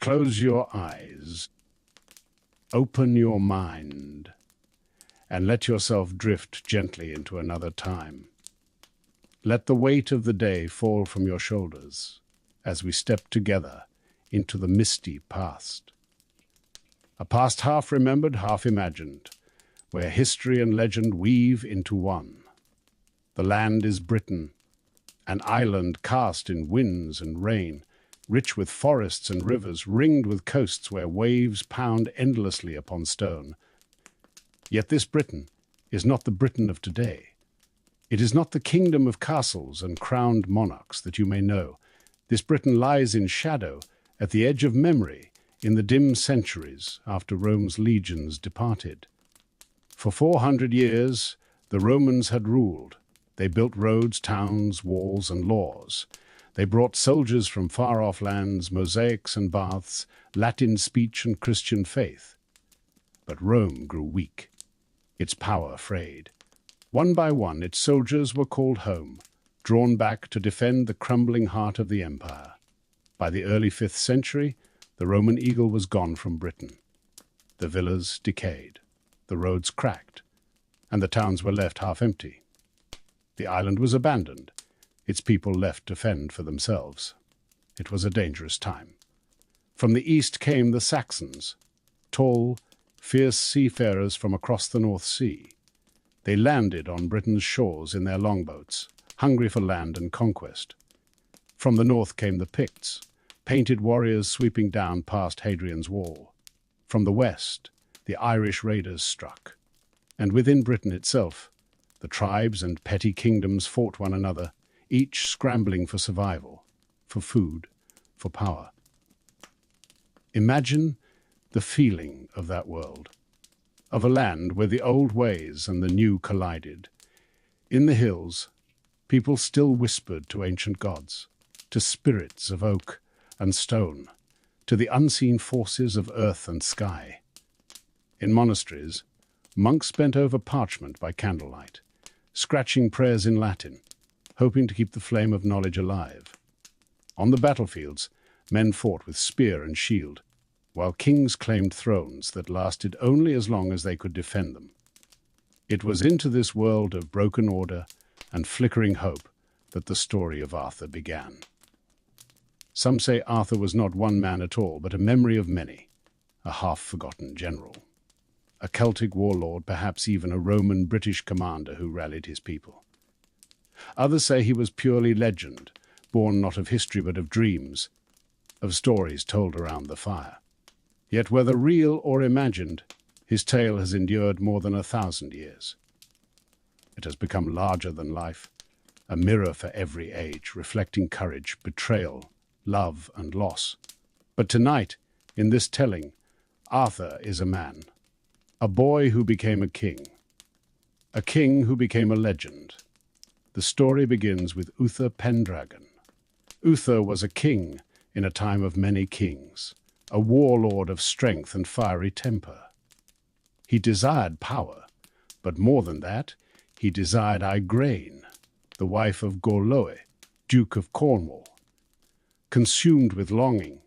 Close your eyes, open your mind, and let yourself drift gently into another time. Let the weight of the day fall from your shoulders as we step together into the misty past. A past half remembered, half imagined, where history and legend weave into one. The land is Britain, an island cast in winds and rain, rich with forests and rivers, ringed with coasts where waves pound endlessly upon stone. Yet this Britain is not the Britain of today. It is not the kingdom of castles and crowned monarchs that you may know. This Britain lies in shadow, at the edge of memory, in the dim centuries after Rome's legions departed. For 400 years, the Romans had ruled. They built roads, towns, walls, and laws. They brought soldiers from far-off lands, mosaics and baths, Latin speech and Christian faith. But Rome grew weak, its power frayed. One by one, its soldiers were called home, drawn back to defend the crumbling heart of the empire. By the early 5th century, the Roman eagle was gone from Britain. The villas decayed, the roads cracked, and the towns were left half empty. The island was abandoned, its people left to fend for themselves. It was a dangerous time. From the east came the Saxons, tall, fierce seafarers from across the North Sea. They landed on Britain's shores in their longboats, hungry for land and conquest. From the north came the Picts, painted warriors sweeping down past Hadrian's Wall. From the west, the Irish raiders struck. And within Britain itself, the tribes and petty kingdoms fought one another, each scrambling for survival, for food, for power. Imagine the feeling of that world, of a land where the old ways and the new collided. In the hills, people still whispered to ancient gods, to spirits of oak and stone, to the unseen forces of earth and sky. In monasteries, monks bent over parchment by candlelight, scratching prayers in Latin, hoping to keep the flame of knowledge alive. On the battlefields, men fought with spear and shield, while kings claimed thrones that lasted only as long as they could defend them. It was into this world of broken order and flickering hope that the story of Arthur began. Some say Arthur was not one man at all, but a memory of many, a half-forgotten general, a Celtic warlord, perhaps even a Roman British commander who rallied his people. Others say he was purely legend, born not of history but of dreams, of stories told around the fire. Yet whether real or imagined, his tale has endured more than 1,000 years. It has become larger than life, a mirror for every age, reflecting courage, betrayal, love, and loss. But tonight, in this telling, Arthur is a man, a boy who became a king who became a legend. The story begins with Uther Pendragon. Uther was a king in a time of many kings, a warlord of strength and fiery temper. He desired power, but more than that, he desired Igraine, the wife of Gorloe, Duke of Cornwall. Consumed with longing,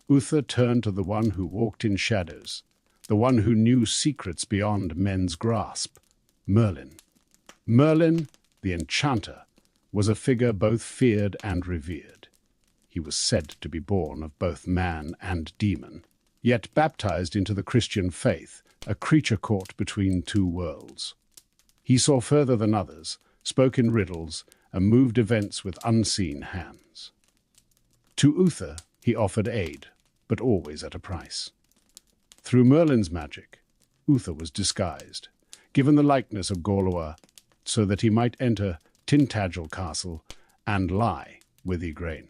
Uther turned to the one who walked in shadows, the one who knew secrets beyond men's grasp, Merlin. Merlin, the enchanter, was a figure both feared and revered. He was said to be born of both man and demon, yet baptized into the Christian faith, a creature caught between two worlds. He saw further than others, spoke in riddles, and moved events with unseen hands. To Uther he offered aid, but always at a price. Through Merlin's magic, Uther was disguised, given the likeness of Gorloa, so that he might enter Tintagel Castle and lie with Igraine.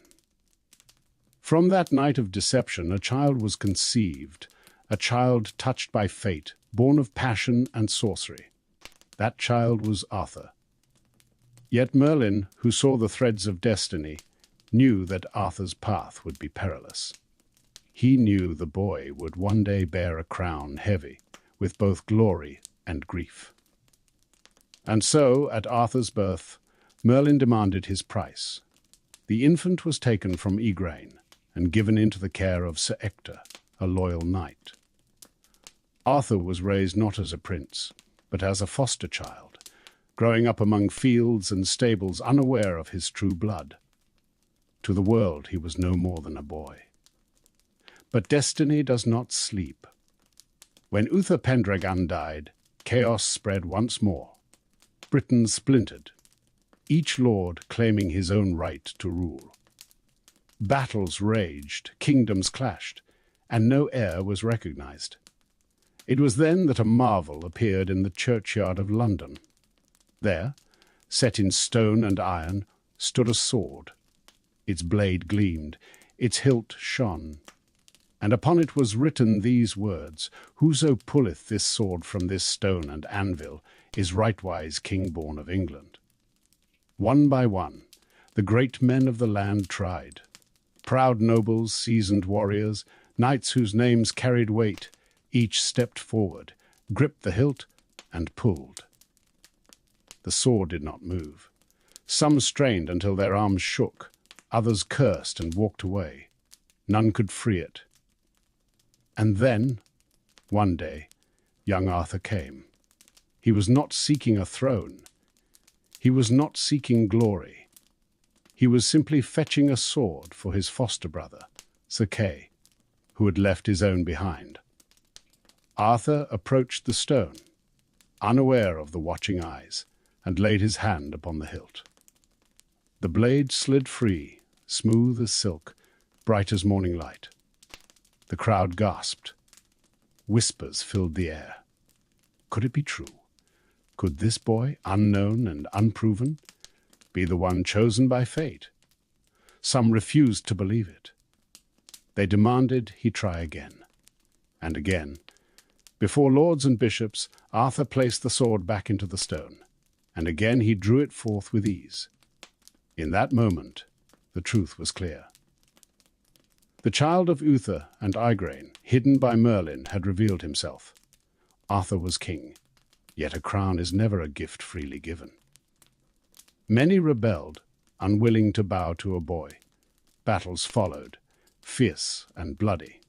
From that night of deception, a child was conceived, a child touched by fate, born of passion and sorcery. That child was Arthur. Yet Merlin, who saw the threads of destiny, knew that Arthur's path would be perilous. He knew the boy would one day bear a crown heavy with both glory and grief. And so, at Arthur's birth, Merlin demanded his price. The infant was taken from Igraine, and given into the care of Sir Ector, a loyal knight. Arthur was raised not as a prince, but as a foster child, growing up among fields and stables, unaware of his true blood. To the world he was no more than a boy. But destiny does not sleep. When Uther Pendragon died, chaos spread once more. Britain splintered, each lord claiming his own right to rule. Battles raged, kingdoms clashed, and no heir was recognized. It was then that a marvel appeared in the churchyard of London. There, set in stone and iron, stood a sword. Its blade gleamed, its hilt shone, and upon it was written these words: "Whoso pulleth this sword from this stone and anvil is rightwise king-born of England." One by one, the great men of the land tried. Proud nobles, seasoned warriors, knights whose names carried weight, each stepped forward, gripped the hilt, and pulled. The sword did not move. Some strained until their arms shook, others cursed and walked away. None could free it. And then, one day, young Arthur came. He was not seeking a throne. He was not seeking glory. He was simply fetching a sword for his foster brother, Sir Kay, who had left his own behind. Arthur approached the stone, unaware of the watching eyes, and laid his hand upon the hilt. The blade slid free, smooth as silk, bright as morning light. The crowd gasped. Whispers filled the air. Could it be true? Could this boy, unknown and unproven, be the one chosen by fate? Some refused to believe it. They demanded he try again. And again. Before lords and bishops, Arthur placed the sword back into the stone, and again he drew it forth with ease. In that moment, the truth was clear. The child of Uther and Igraine, hidden by Merlin, had revealed himself. Arthur was king, yet a crown is never a gift freely given. Many rebelled, unwilling to bow to a boy. Battles followed, fierce and bloody.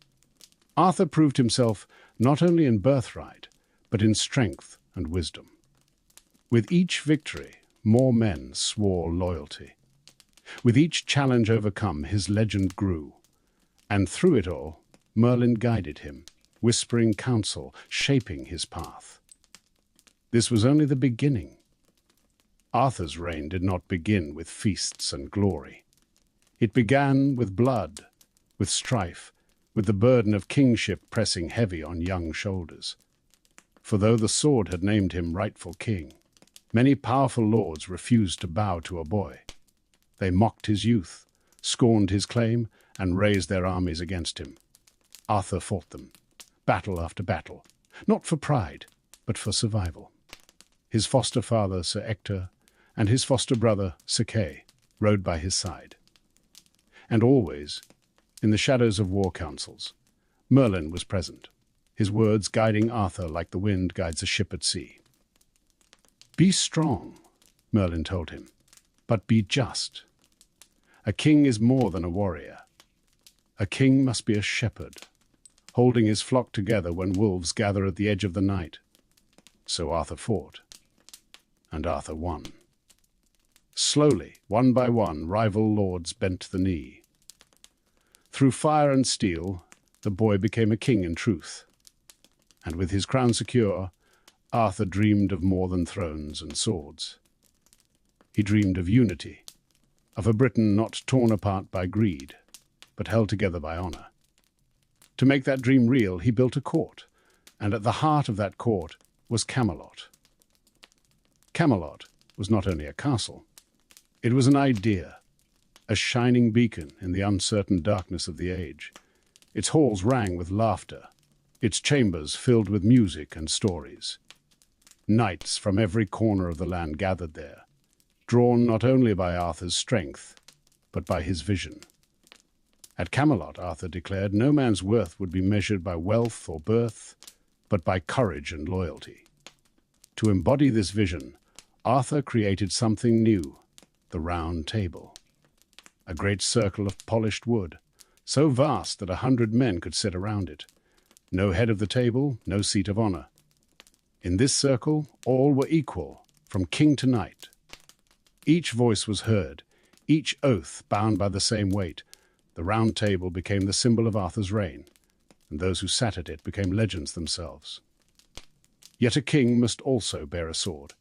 Arthur proved himself not only in birthright, but in strength and wisdom. With each victory, more men swore loyalty. With each challenge overcome, his legend grew. And through it all, Merlin guided him, whispering counsel, shaping his path. This was only the beginning. Arthur's reign did not begin with feasts and glory. It began with blood, with strife, with the burden of kingship pressing heavy on young shoulders. For though the sword had named him rightful king, many powerful lords refused to bow to a boy. They mocked his youth, scorned his claim, and raised their armies against him. Arthur fought them, battle after battle, not for pride, but for survival. His foster father, Sir Ector, and his foster brother, Sir Kay, rode by his side. And always, in the shadows of war councils, Merlin was present, his words guiding Arthur like the wind guides a ship at sea. "Be strong," Merlin told him, "but be just. A king is more than a warrior. A king must be a shepherd, holding his flock together when wolves gather at the edge of the night." So Arthur fought, and Arthur won. Slowly, one by one, rival lords bent the knee. Through fire and steel, the boy became a king in truth. And with his crown secure, Arthur dreamed of more than thrones and swords. He dreamed of unity, of a Britain not torn apart by greed, but held together by honor. To make that dream real, he built a court, and at the heart of that court was Camelot. Camelot was not only a castle, it was an idea, a shining beacon in the uncertain darkness of the age. Its halls rang with laughter, its chambers filled with music and stories. Knights from every corner of the land gathered there, drawn not only by Arthur's strength, but by his vision. At Camelot, Arthur declared, no man's worth would be measured by wealth or birth, but by courage and loyalty. To embody this vision, Arthur created something new, the Round Table. A great circle of polished wood, so vast that 100 men could sit around it. No head of the table, no seat of honor. In this circle, all were equal, from king to knight. Each voice was heard, each oath bound by the same weight. The round table became the symbol of Arthur's reign, and those who sat at it became legends themselves. Yet a king must also bear a sword,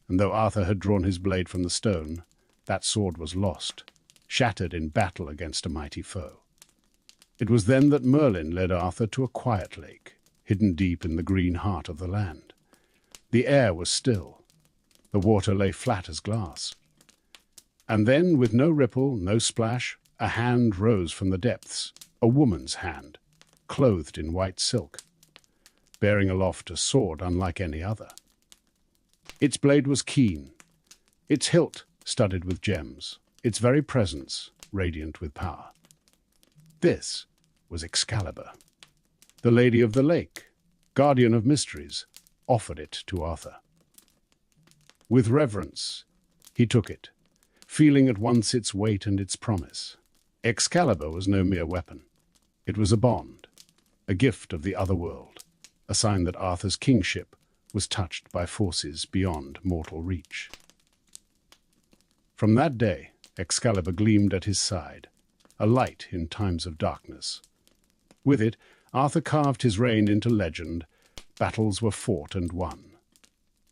and though Arthur had drawn his blade from the stone, that sword was lost, shattered in battle against a mighty foe. It was then that Merlin led Arthur to a quiet lake, hidden deep in the green heart of the land. The air was still. The water lay flat as glass. And then, with no ripple, no splash, a hand rose from the depths, a woman's hand, clothed in white silk, bearing aloft a sword unlike any other. Its blade was keen, its hilt studded with gems, its very presence radiant with power. This was Excalibur. The Lady of the Lake, guardian of mysteries, offered it to Arthur. With reverence, he took it, feeling at once its weight and its promise. Excalibur was no mere weapon. It was a bond, a gift of the other world, a sign that Arthur's kingship was touched by forces beyond mortal reach. From that day, Excalibur gleamed at his side, a light in times of darkness. With it, Arthur carved his reign into legend. Battles were fought and won.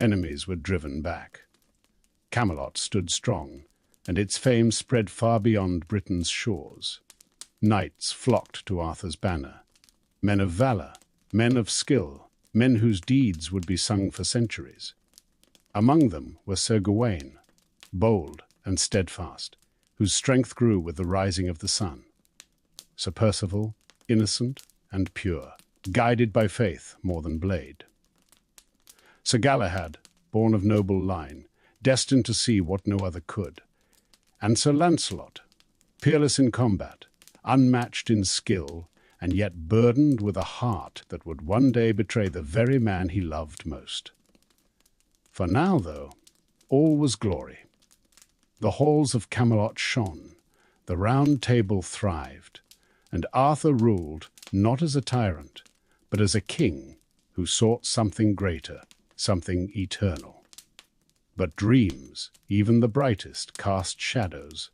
Enemies were driven back. Camelot stood strong, and its fame spread far beyond Britain's shores. Knights flocked to Arthur's banner, men of valor, men of skill, men whose deeds would be sung for centuries. Among them were Sir Gawain, bold and steadfast, whose strength grew with the rising of the sun. Sir Percival, innocent and pure, guided by faith more than blade. Sir Galahad, born of noble line, destined to see what no other could. And Sir Lancelot, peerless in combat, unmatched in skill, and yet burdened with a heart that would one day betray the very man he loved most. For now, though, all was glory. The halls of Camelot shone, the round table thrived, and Arthur ruled not as a tyrant, but as a king who sought something greater, something eternal. But dreams, even the brightest, cast shadows,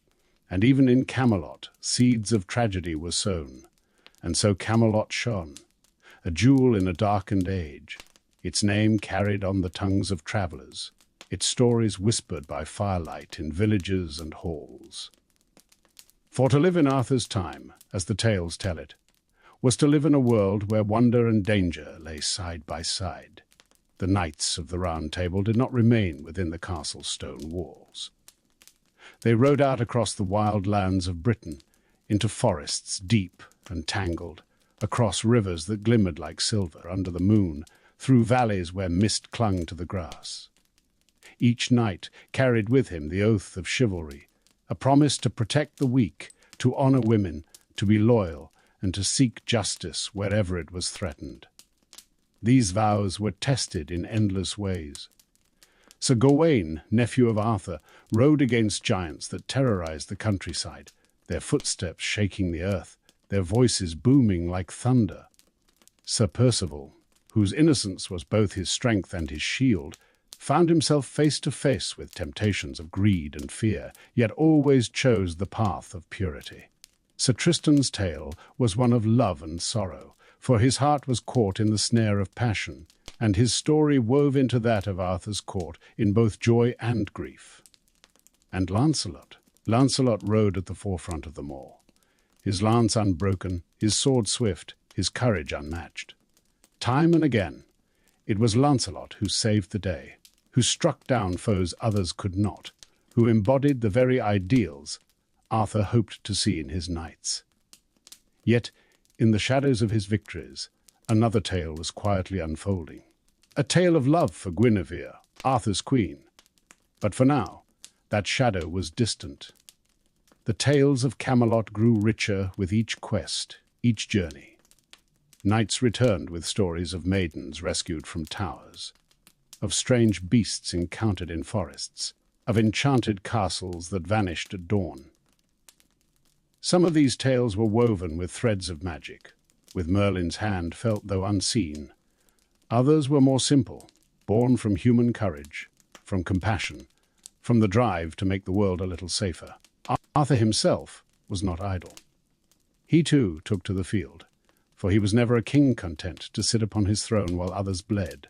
and even in Camelot seeds of tragedy were sown, and so Camelot shone, a jewel in a darkened age, its name carried on the tongues of travellers, its stories whispered by firelight in villages and halls. For to live in Arthur's time, as the tales tell it, was to live in a world where wonder and danger lay side by side. The knights of the Round Table did not remain within the castle's stone walls. They rode out across the wild lands of Britain, into forests deep and tangled, across rivers that glimmered like silver under the moon, through valleys where mist clung to the grass. Each knight carried with him the oath of chivalry, a promise to protect the weak, to honor women, to be loyal, and to seek justice wherever it was threatened. These vows were tested in endless ways. Sir Gawain, nephew of Arthur, rode against giants that terrorized the countryside, their footsteps shaking the earth, their voices booming like thunder. Sir Percival, whose innocence was both his strength and his shield, found himself face to face with temptations of greed and fear, yet always chose the path of purity. Sir Tristan's tale was one of love and sorrow, for his heart was caught in the snare of passion, and his story wove into that of Arthur's court in both joy and grief. And Lancelot rode at the forefront of them all, his lance unbroken, his sword swift, his courage unmatched. Time and again, it was Lancelot who saved the day, who struck down foes others could not, who embodied the very ideals Arthur hoped to see in his knights. Yet, in the shadows of his victories, another tale was quietly unfolding. A tale of love for Guinevere, Arthur's queen. But for now, that shadow was distant. The tales of Camelot grew richer with each quest, each journey. Knights returned with stories of maidens rescued from towers, of strange beasts encountered in forests, of enchanted castles that vanished at dawn. Some of these tales were woven with threads of magic, with Merlin's hand felt though unseen. Others were more simple, born from human courage, from compassion, from the drive to make the world a little safer. Arthur himself was not idle. He too took to the field, for he was never a king content to sit upon his throne while others bled.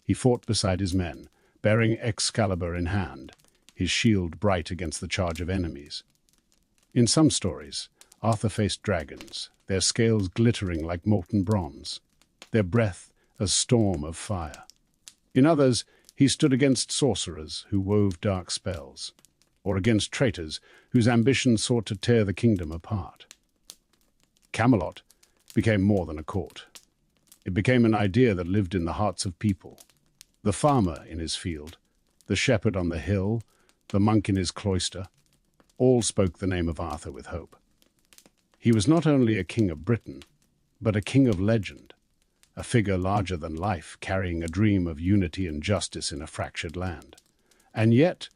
He fought beside his men, bearing Excalibur in hand, his shield bright against the charge of enemies. In some stories, Arthur faced dragons, their scales glittering like molten bronze, their breath a storm of fire. In others, he stood against sorcerers who wove dark spells, or against traitors whose ambition sought to tear the kingdom apart. Camelot became more than a court. It became an idea that lived in the hearts of people. The farmer in his field, the shepherd on the hill, the monk in his cloister, all spoke the name of Arthur with hope. He was not only a king of Britain, but a king of legend, a figure larger than life, carrying a dream of unity and justice in a fractured land. And yet,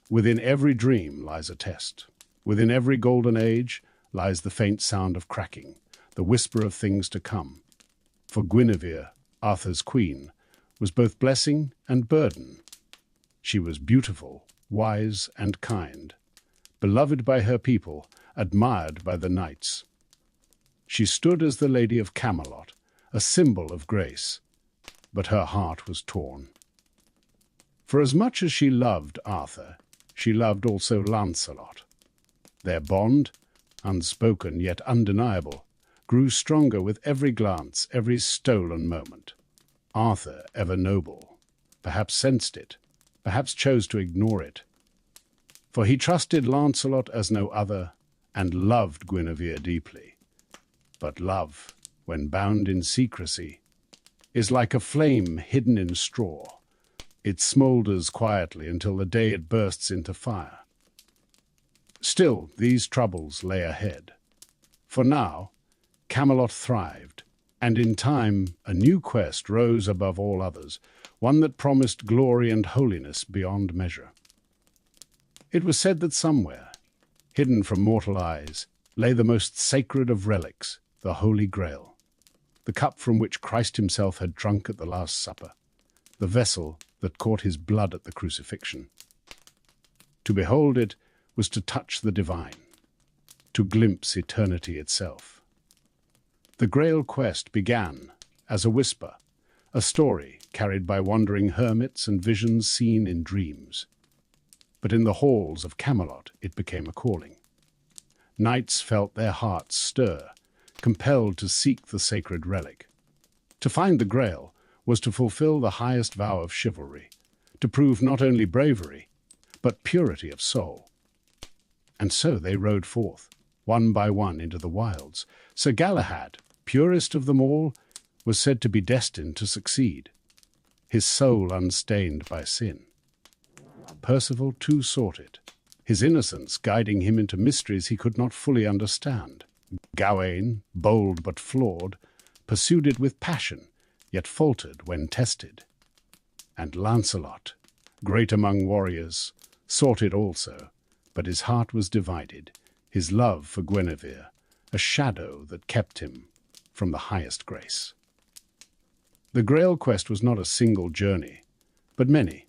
within every dream lies a test. Within every golden age lies the faint sound of cracking, the whisper of things to come. For Guinevere, Arthur's queen, was both blessing and burden. She was beautiful, wise, and kind, beloved by her people, admired by the knights. She stood as the Lady of Camelot, a symbol of grace, but her heart was torn. For as much as she loved Arthur, she loved also Lancelot. Their bond, unspoken yet undeniable, grew stronger with every glance, every stolen moment. Arthur, ever noble, perhaps sensed it, perhaps chose to ignore it. For he trusted Lancelot as no other, and loved Guinevere deeply. But love, when bound in secrecy, is like a flame hidden in straw. It smoulders quietly until the day it bursts into fire. Still, these troubles lay ahead. For now, Camelot thrived, and in time a new quest rose above all others, one that promised glory and holiness beyond measure. It was said that somewhere, hidden from mortal eyes, lay the most sacred of relics, the Holy Grail, the cup from which Christ himself had drunk at the Last Supper, the vessel that caught his blood at the crucifixion. To behold it was to touch the divine, to glimpse eternity itself. The Grail quest began as a whisper, a story carried by wandering hermits and visions seen in dreams. But in the halls of Camelot it became a calling. Knights felt their hearts stir, compelled to seek the sacred relic. To find the Grail was to fulfill the highest vow of chivalry, to prove not only bravery, but purity of soul. And so they rode forth, one by one, into the wilds. Sir Galahad, purest of them all, was said to be destined to succeed, his soul unstained by sin. Percival too sought it, his innocence guiding him into mysteries he could not fully understand. Gawain, bold but flawed, pursued it with passion, yet faltered when tested. And Lancelot, great among warriors, sought it also, but his heart was divided, his love for Guinevere, a shadow that kept him from the highest grace. The Grail quest was not a single journey, but many.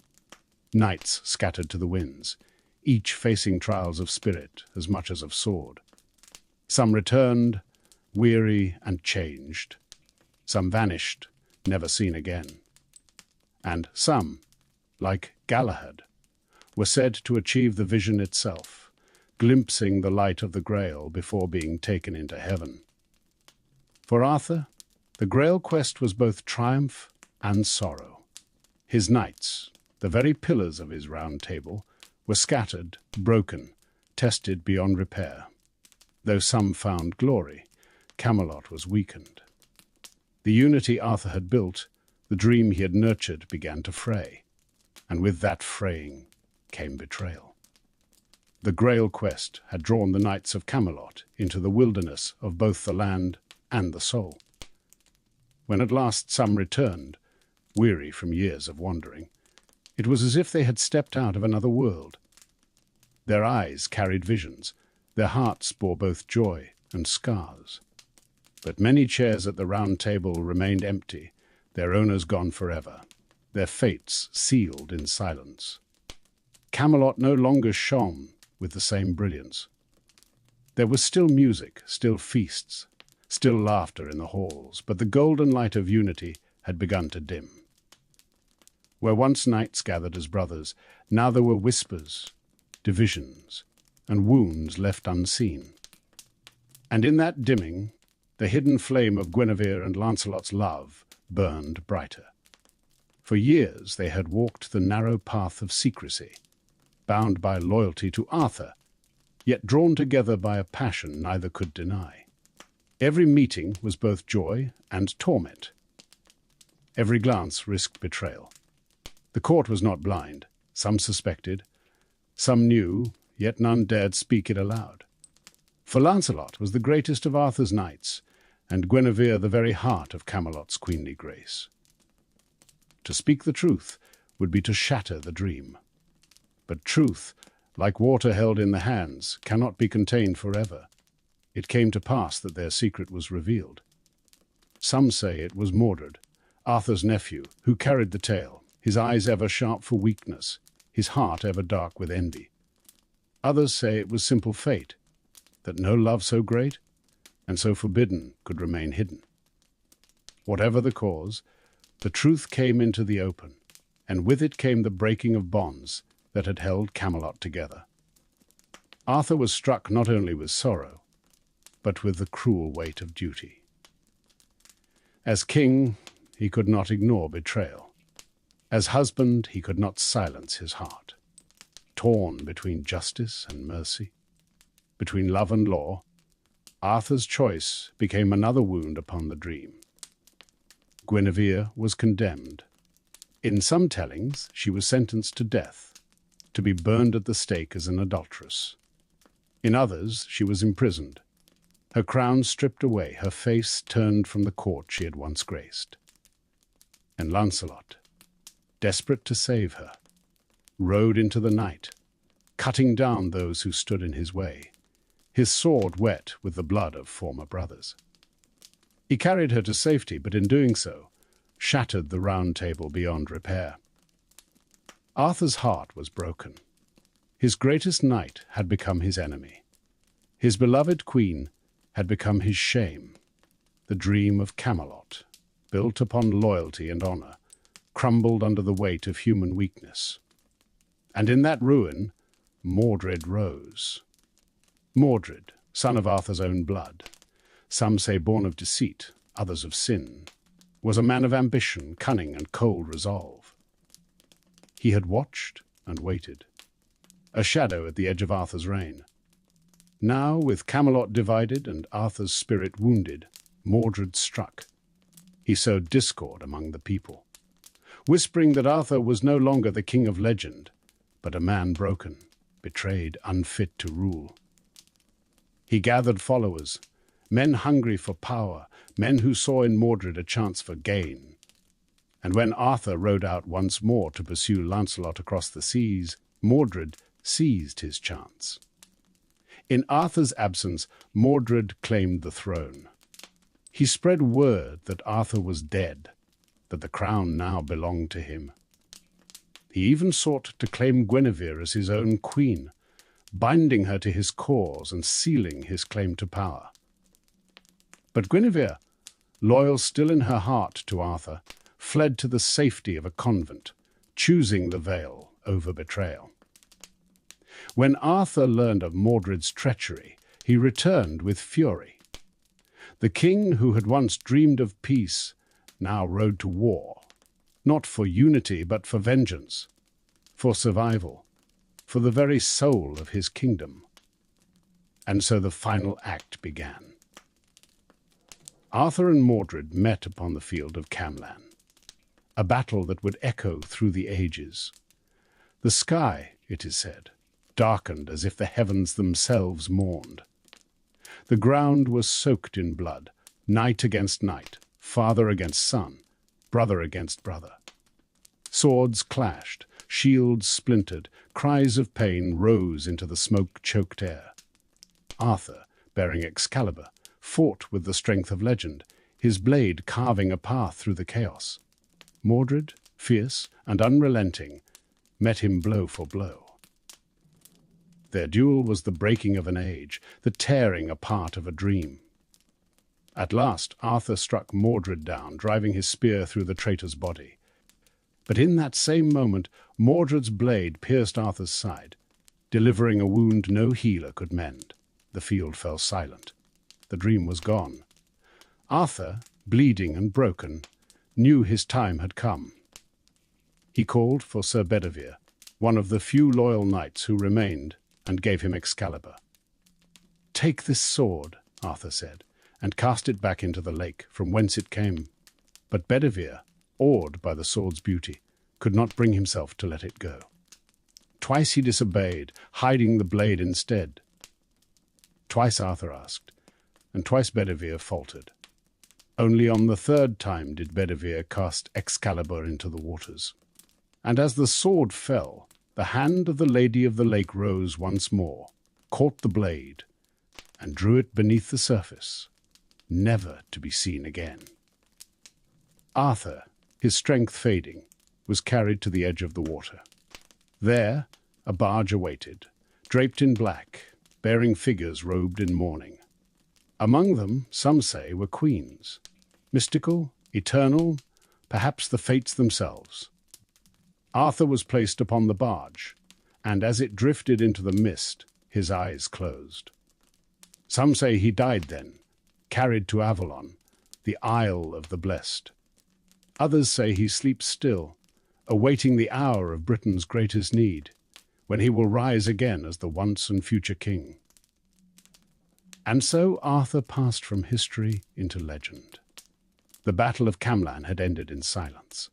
Knights scattered to the winds, each facing trials of spirit as much as of sword. Some returned, weary and changed. Some vanished, never seen again. And some, like Galahad, were said to achieve the vision itself, glimpsing the light of the Grail before being taken into heaven. For Arthur, the Grail quest was both triumph and sorrow. His knights, the very pillars of his round table, were scattered, broken, tested beyond repair. Though some found glory, Camelot was weakened. The unity Arthur had built, the dream he had nurtured, began to fray, and with that fraying came betrayal. The Grail quest had drawn the knights of Camelot into the wilderness of both the land and the soul. When at last some returned, weary from years of wandering, it was as if they had stepped out of another world. Their eyes carried visions, Their hearts bore both joy and scars. But many chairs at the round table remained empty, their owners gone forever, their fates sealed in silence. Camelot no longer shone with the same brilliance. There was still music, still feasts, still laughter in the halls, but the golden light of unity had begun to dim. Where once knights gathered as brothers, now there were whispers, divisions, and wounds left unseen. And in that dimming, the hidden flame of Guinevere and Lancelot's love burned brighter. For years they had walked the narrow path of secrecy, bound by loyalty to Arthur, yet drawn together by a passion neither could deny. Every meeting was both joy and torment. Every glance risked betrayal. The court was not blind. Some suspected, some knew, yet none dared speak it aloud. For Lancelot was the greatest of Arthur's knights, and Guinevere the very heart of Camelot's queenly grace. To speak the truth would be to shatter the dream. But truth, like water held in the hands, cannot be contained forever. It came to pass that their secret was revealed. Some say it was Mordred, Arthur's nephew, who carried the tale, his eyes ever sharp for weakness, his heart ever dark with envy. Others say it was simple fate, that no love so great and so forbidden could remain hidden. Whatever the cause, the truth came into the open, and with it came the breaking of bonds that had held Camelot together. Arthur was struck not only with sorrow, but with the cruel weight of duty. As king, he could not ignore betrayal. As husband, he could not silence his heart. Torn between justice and mercy, between love and law, Arthur's choice became another wound upon the dream. Guinevere was condemned. In some tellings, she was sentenced to death, to be burned at the stake as an adulteress. In others, she was imprisoned, her crown stripped away, her face turned from the court she had once graced. And Lancelot, desperate to save her, rode into the night, cutting down those who stood in his way, his sword wet with the blood of former brothers. He carried her to safety, but in doing so, shattered the round table beyond repair. Arthur's heart was broken. His greatest knight had become his enemy. His beloved queen had become his shame. The dream of Camelot, built upon loyalty and honor, crumbled under the weight of human weakness. And in that ruin, Mordred rose. Mordred, son of Arthur's own blood, some say born of deceit, others of sin, was a man of ambition, cunning, and cold resolve. He had watched and waited, a shadow at the edge of Arthur's reign. Now, with Camelot divided and Arthur's spirit wounded, Mordred struck. He sowed discord among the people, whispering that Arthur was no longer the king of legend, but a man broken, betrayed, unfit to rule. He gathered followers, men hungry for power, men who saw in Mordred a chance for gain. And when Arthur rode out once more to pursue Lancelot across the seas, Mordred seized his chance. In Arthur's absence, Mordred claimed the throne. He spread word that Arthur was dead, that the crown now belonged to him. He even sought to claim Guinevere as his own queen, binding her to his cause and sealing his claim to power. But Guinevere, loyal still in her heart to Arthur, fled to the safety of a convent, choosing the veil over betrayal. When Arthur learned of Mordred's treachery, he returned with fury. The king who had once dreamed of peace now rode to war, not for unity but for vengeance, for survival, for the very soul of his kingdom. And so the final act began. Arthur and Mordred met upon the field of Camelot, a battle that would echo through the ages. The sky, it is said, darkened as if the heavens themselves mourned. The ground was soaked in blood, knight against knight, father against son, brother against brother. Swords clashed, shields splintered, cries of pain rose into the smoke-choked air. Arthur, bearing Excalibur, fought with the strength of legend, his blade carving a path through the chaos. Mordred, fierce and unrelenting, met him blow for blow. Their duel was the breaking of an age, the tearing apart of a dream. At last, Arthur struck Mordred down, driving his spear through the traitor's body. But in that same moment, Mordred's blade pierced Arthur's side, delivering a wound no healer could mend. The field fell silent. The dream was gone. Arthur, bleeding and broken, knew his time had come. He called for Sir Bedivere, one of the few loyal knights who remained, and gave him Excalibur. "Take this sword," Arthur said, "and cast it back into the lake from whence it came." But Bedivere, awed by the sword's beauty, could not bring himself to let it go. Twice he disobeyed, hiding the blade instead. Twice Arthur asked, and twice Bedivere faltered. Only on the third time did Bedivere cast Excalibur into the waters. And as the sword fell, the hand of the Lady of the Lake rose once more, caught the blade, and drew it beneath the surface, never to be seen again. Arthur, his strength fading, was carried to the edge of the water. There, a barge awaited, draped in black, bearing figures robed in mourning. Among them, some say, were queens, mystical, eternal, perhaps the fates themselves. Arthur was placed upon the barge, and as it drifted into the mist, his eyes closed. Some say he died then, carried to Avalon, the Isle of the Blessed. Others say he sleeps still, awaiting the hour of Britain's greatest need, when he will rise again as the once and future king. And so Arthur passed from history into legend. The Battle of Camelot had ended in silence.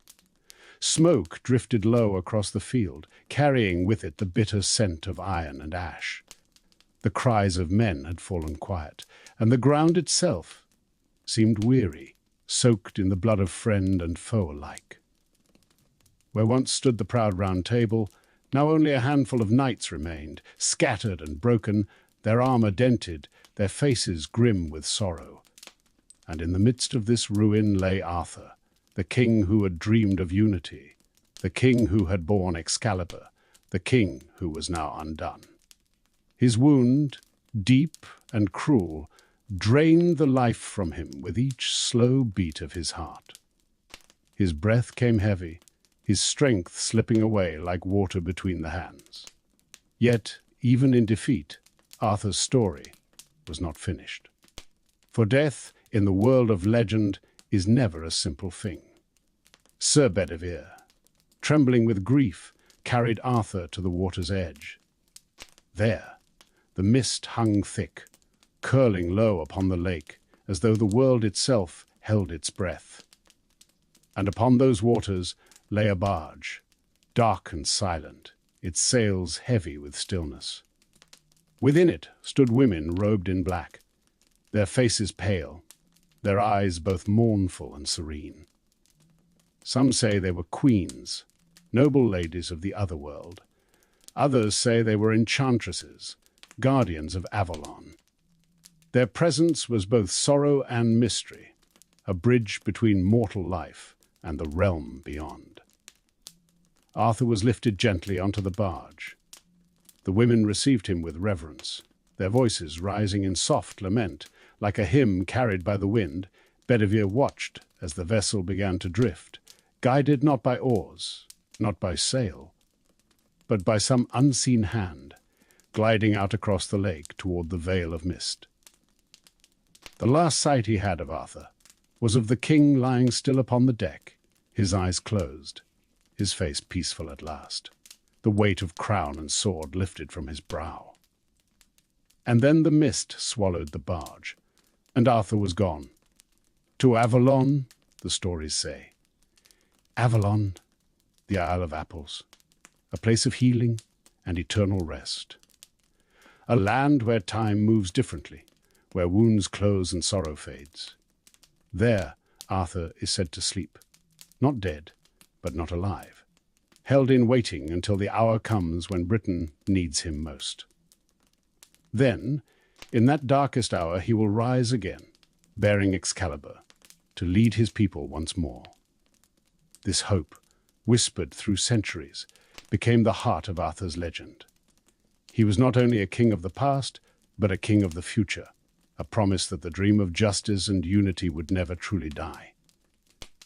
Smoke drifted low across the field, carrying with it the bitter scent of iron and ash. The cries of men had fallen quiet, and the ground itself seemed weary, soaked in the blood of friend and foe alike. Where once stood the proud Round Table, now only a handful of knights remained, scattered and broken, their armour dented, their faces grim with sorrow. And in the midst of this ruin lay Arthur, the king who had dreamed of unity, the king who had borne Excalibur, the king who was now undone. His wound, deep and cruel, drained the life from him with each slow beat of his heart. His breath came heavy, his strength slipping away like water between the hands. Yet, even in defeat, Arthur's story was not finished. For death, in the world of legend, is never a simple thing. Sir Bedivere, trembling with grief, carried Arthur to the water's edge. There, the mist hung thick, curling low upon the lake, as though the world itself held its breath. And upon those waters lay a barge, dark and silent, its sails heavy with stillness. Within it stood women robed in black, their faces pale, their eyes both mournful and serene. Some say they were queens, noble ladies of the other world. Others say they were enchantresses, guardians of Avalon. Their presence was both sorrow and mystery, a bridge between mortal life and the realm beyond. Arthur was lifted gently onto the barge. The women received him with reverence, their voices rising in soft lament. Like a hymn carried by the wind, Bedivere watched as the vessel began to drift, guided not by oars, not by sail, but by some unseen hand, gliding out across the lake toward the veil of mist. The last sight he had of Arthur was of the king lying still upon the deck, his eyes closed, his face peaceful at last, the weight of crown and sword lifted from his brow. And then the mist swallowed the barge, and Arthur was gone. To Avalon, the stories say. Avalon, the Isle of Apples, a place of healing and eternal rest. A land where time moves differently, where wounds close and sorrow fades. There Arthur is said to sleep, not dead, but not alive, held in waiting until the hour comes when Britain needs him most. Then In that darkest hour he will rise again, bearing Excalibur, to lead his people once more. This hope, whispered through centuries, became the heart of Arthur's legend. He was not only a king of the past, but a king of the future, a promise that the dream of justice and unity would never truly die.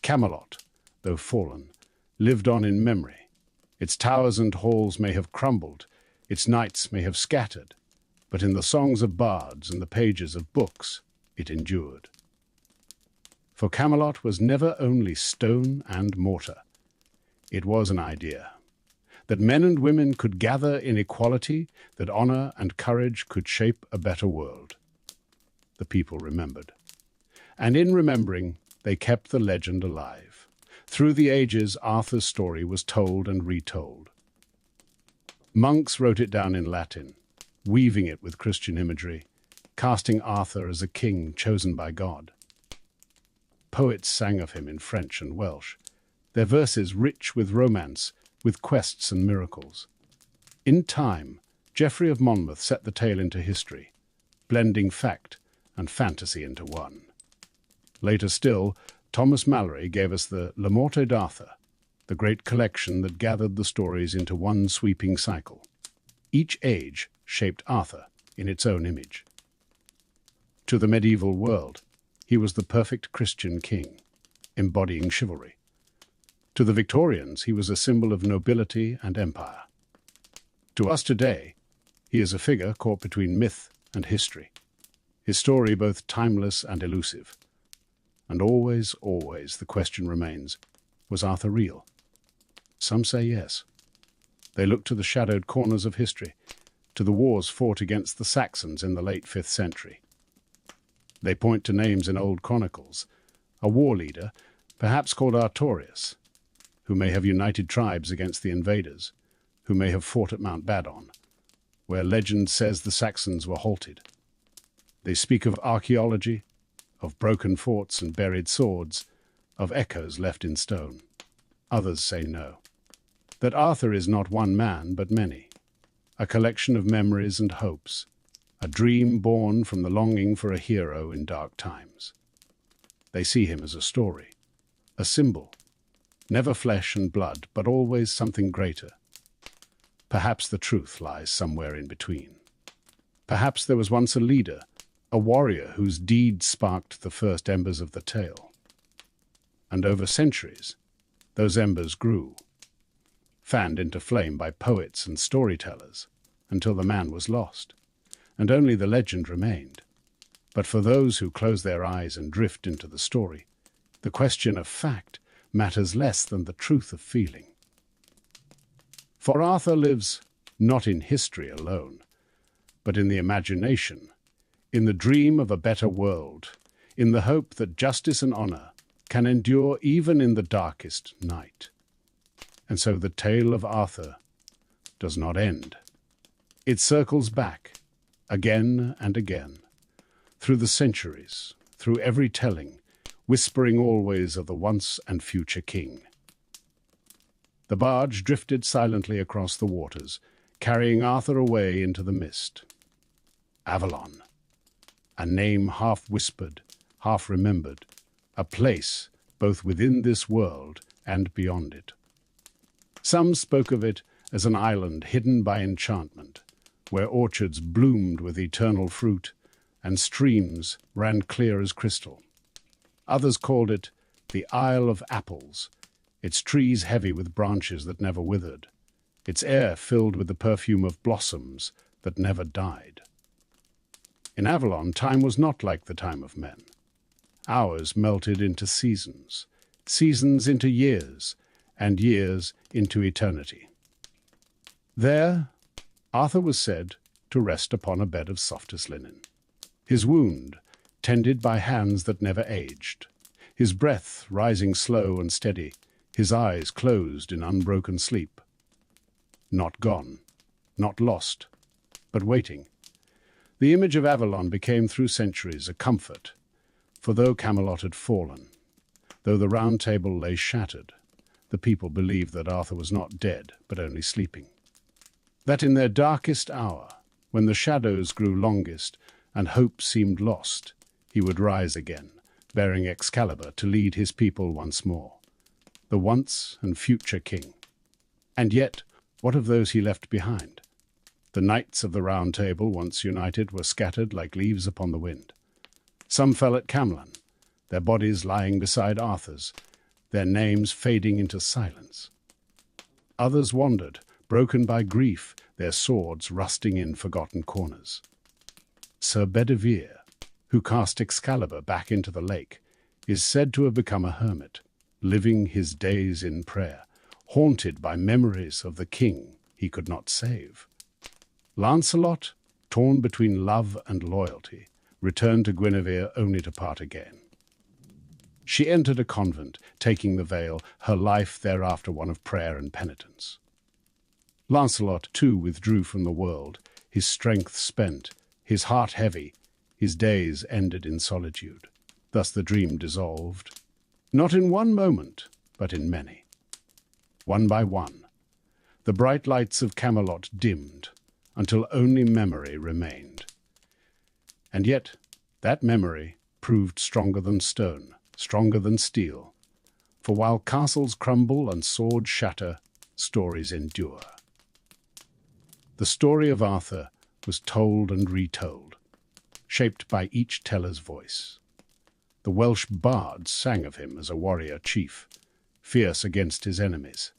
Camelot, though fallen, lived on in memory. Its towers and halls may have crumbled, its knights may have scattered, but in the songs of bards and the pages of books, it endured. For Camelot was never only stone and mortar. It was an idea. That men and women could gather in equality, that honor and courage could shape a better world. The people remembered. And in remembering, they kept the legend alive. Through the ages, Arthur's story was told and retold. Monks wrote it down in Latin, weaving it with Christian imagery, casting Arthur as a king chosen by God. Poets sang of him in French and Welsh, their verses rich with romance, with quests and miracles. In time, Geoffrey of Monmouth set the tale into history, blending fact and fantasy into one. Later still, Thomas Malory gave us the Le Morte d'Arthur, the great collection that gathered the stories into one sweeping cycle. Each age shaped Arthur in its own image. To the medieval world, he was the perfect Christian king, embodying chivalry. To the Victorians, he was a symbol of nobility and empire. To us today, he is a figure caught between myth and history, his story both timeless and elusive. And always, always, the question remains, was Arthur real? Some say yes. They look to the shadowed corners of history, to the wars fought against the Saxons in the late 5th century. They point to names in old chronicles, a war leader, perhaps called Artorius, who may have united tribes against the invaders, who may have fought at Mount Badon, where legend says the Saxons were halted. They speak of archaeology, of broken forts and buried swords, of echoes left in stone. Others say no, that Arthur is not one man but many, a collection of memories and hopes, a dream born from the longing for a hero in dark times. They see him as a story, a symbol, never flesh and blood, but always something greater. Perhaps the truth lies somewhere in between. Perhaps there was once a leader, a warrior whose deeds sparked the first embers of the tale. And over centuries, those embers grew, fanned into flame by poets and storytellers, until the man was lost, and only the legend remained. But for those who close their eyes and drift into the story, the question of fact matters less than the truth of feeling. For Arthur lives not in history alone, but in the imagination, in the dream of a better world, in the hope that justice and honor can endure even in the darkest night. And so the tale of Arthur does not end. It circles back, again and again, through the centuries, through every telling, whispering always of the once and future king. The barge drifted silently across the waters, carrying Arthur away into the mist. Avalon, a name half whispered, half remembered, a place both within this world and beyond it. Some spoke of it as an island hidden by enchantment, where orchards bloomed with eternal fruit and streams ran clear as crystal. Others called it the Isle of Apples, its trees heavy with branches that never withered, its air filled with the perfume of blossoms that never died. In Avalon, time was not like the time of men. Hours melted into seasons, seasons into years, and years into eternity. There, Arthur was said to rest upon a bed of softest linen, his wound tended by hands that never aged, his breath rising slow and steady, his eyes closed in unbroken sleep. Not gone, not lost, but waiting. The image of Avalon became through centuries a comfort, for though Camelot had fallen, though the Round Table lay shattered, the people believed that Arthur was not dead, but only sleeping. That in their darkest hour, when the shadows grew longest and hope seemed lost, he would rise again, bearing Excalibur to lead his people once more, the once and future king. And yet, what of those he left behind? The knights of the Round Table, once united, were scattered like leaves upon the wind. Some fell at Camelot, their bodies lying beside Arthur's, their names fading into silence. Others wandered, broken by grief, their swords rusting in forgotten corners. Sir Bedivere, who cast Excalibur back into the lake, is said to have become a hermit, living his days in prayer, haunted by memories of the king he could not save. Lancelot, torn between love and loyalty, returned to Guinevere only to part again. She entered a convent, taking the veil, her life thereafter one of prayer and penitence. Lancelot, too, withdrew from the world, his strength spent, his heart heavy, his days ended in solitude. Thus the dream dissolved, not in one moment, but in many. One by one, the bright lights of Camelot dimmed, until only memory remained. And yet, that memory proved stronger than stone, stronger than steel. For while castles crumble and swords shatter, stories endure. The story of Arthur was told and retold, shaped by each teller's voice. The Welsh bards sang of him as a warrior chief, fierce against his enemies.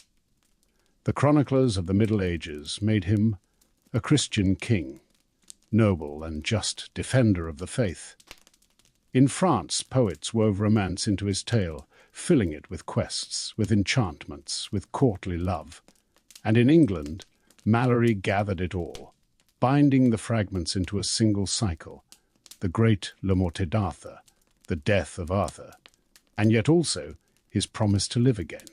The chroniclers of the Middle Ages made him a Christian king, noble and just defender of the faith. In France, poets wove romance into his tale, filling it with quests, with enchantments, with courtly love. And in England, Malory gathered it all, binding the fragments into a single cycle, the great Le Morte d'Arthur, the death of Arthur, and yet also his promise to live again.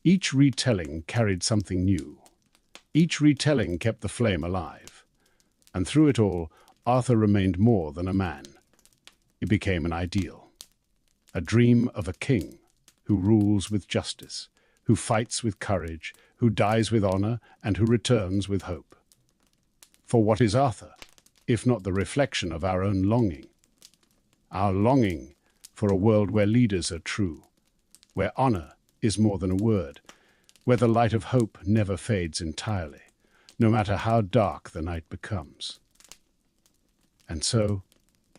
Each retelling carried something new. Each retelling kept the flame alive. And through it all, Arthur remained more than a man. He became an ideal, a dream of a king who rules with justice, who fights with courage, who dies with honor, and who returns with hope. For what is Arthur, if not the reflection of our own longing? Our longing for a world where leaders are true, where honor is more than a word, where the light of hope never fades entirely, no matter how dark the night becomes. And so,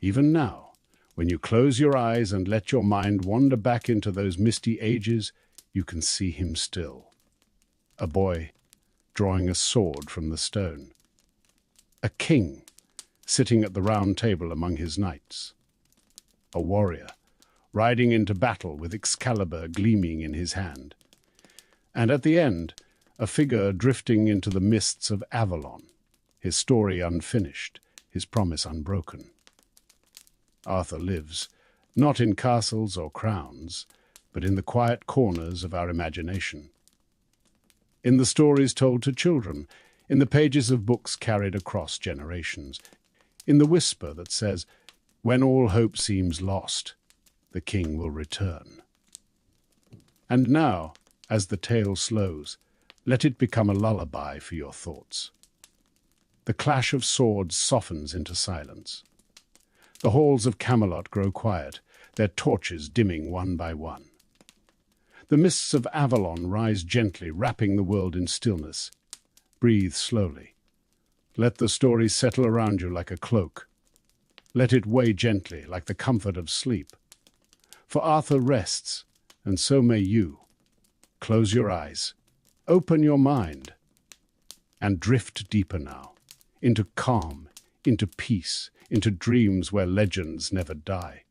even now, when you close your eyes and let your mind wander back into those misty ages, you can see him still. A boy drawing a sword from the stone. A king sitting at the Round Table among his knights. A warrior riding into battle with Excalibur gleaming in his hand. And at the end, a figure drifting into the mists of Avalon, his story unfinished, his promise unbroken. Arthur lives, not in castles or crowns, but in the quiet corners of our imagination. In the stories told to children, in the pages of books carried across generations, in the whisper that says, "When all hope seems lost, the king will return." And now, as the tale slows, let it become a lullaby for your thoughts. The clash of swords softens into silence. The halls of Camelot grow quiet, their torches dimming one by one. The mists of Avalon rise gently, wrapping the world in stillness. Breathe slowly. Let the story settle around you like a cloak. Let it weigh gently, like the comfort of sleep. For Arthur rests, and so may you. Close your eyes, open your mind, and drift deeper now, into calm, into peace, into dreams where legends never die.